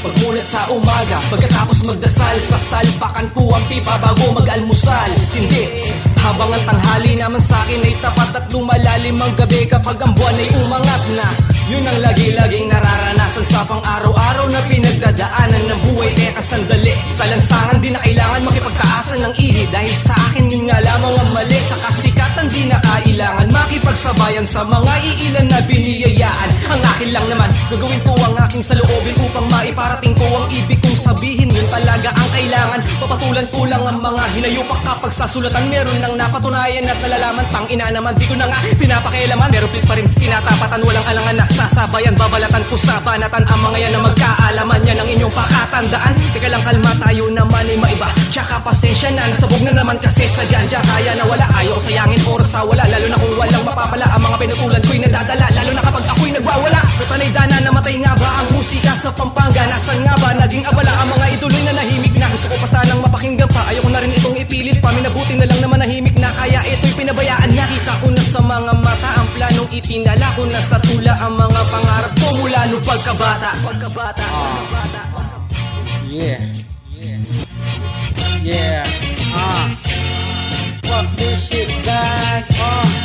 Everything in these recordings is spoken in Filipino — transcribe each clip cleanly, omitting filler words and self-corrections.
Pagmulat sa umaga, pagkatapos magdasal, sasalpakan ko ang pipa bago mag-almusal. Sindi, habang ang tanghali naman sa'kin ay tapat at lumalalim ang gabi kapag ang buwan ay umangat na. Yun ang lagi-laging nararanasan sa pang-araw-araw na pinagdadaanan ng buhay. Eka sandali, sa lansangan di na kailangan makipagkaasan ng ihi. Dahil sa akin yun nga lamang ang mali. Sa kasikatan di na kailangan makipagsabayan sa mga iilan na biniyayaan. Ang akin lang naman, gagawin ko ang aking saloobin upang maiparating ko ang ibig kong sabihin. Yun talaga ang kailangan. Papatulan ko lang ang mga hinayupak kapag sa sulatan meron nang napatunayan at nalalaman. Tangina naman, di ko na nga pinapakialaman. Pero pilit pa rin tinatapatan, walang alangan na sasabayan, babalatan ko sa banatan ang mga yan na magkaalaman. Yan ang inyong pakatandaan. Teka lang, kalma, tayo naman ay maiba. Tsaka pasensya na, nasabog na naman kasi sa ganja. Kaya na wala, ayaw sayangin oras sa wala. Lalo na kung walang mapapala, ang mga pinutulan ko'y nadadala. Lalo na kapag ako'y nagwawala. Panay dana, namatay nga ba ang musika sa Pampanga? Nasaan nga ba naging abala ang mga idoloy na nahimik na? Gusto ko pa sanang mapakinggan pa, ayaw ko na rin itong ipilit pa. Minabuti na lang naman nahimik na, kaya ito'y pinabayaan na. Kita ko na sa mga mata ang planong itinala ko na sa tula ang mga pangarap ko mula nung pagkabata. Yeah. Yeah. Fuck this shit, guys.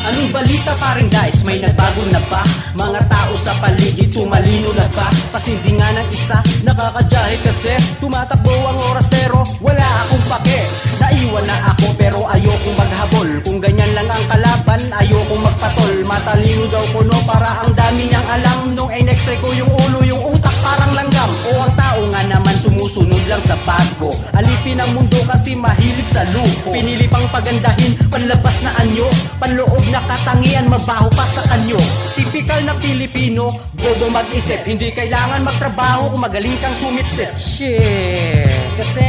Anong balita paring guys? May nagbago na ba? Mga tao sa paligid tumalino na ba? Pasindi nga ng isa, nakakadyahe kasi tumatakbo ang oras pero wala akong pake. Naiwan na ako pero ayokong maghabol. Kung ganyan lang ang kalaban, ayokong magpatol. Matalino daw kuno para ang dami niyang alam. Nung in-x-ray ko yung ulo, yung utak parang langgam. O ang tao nga naman sumusunod lang sa bago. Alipin ang mundo kasi mahilig sa luho. Pinili pang pagandahin, panlabas na anyo. Panloob na katangian, mabaho pa sa kanyo. Tipikal na Pilipino, bobo mag-isip. Hindi kailangan magtrabaho kung magaling kang sumipsip. Shit. Kasi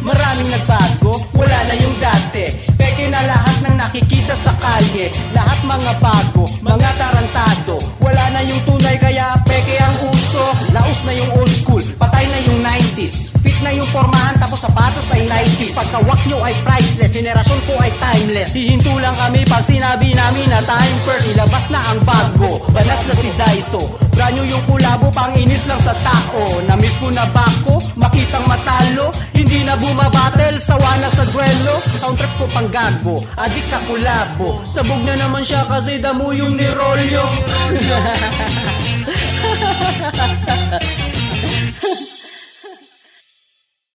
Maraming nagbago, wala na yung dati. Peke na lahat ng nakikita sa kalye. Lahat mga bago, mga tarantado. Wala na yung tunay kaya peke ang uso. Laos na yung old school, patay na yung 90s. Fit na yung formahan tapos sapatos ay 90s. Pagkawak nyo ay priceless, henerasyon ko ay timeless. Hihinto lang kami pag sinabi namin na time first. Ilabas na ang bago, banas na si Daiso. Branyo yung kulabo, pang inis lang sa tao. Namiss ko na bako, makitang matalo. Hindi na bumabattle, sawa na sa duelo. Soundtrack ko pang gago, adik na kulabo. Sabog na naman siya kasi damo yung nirolyo.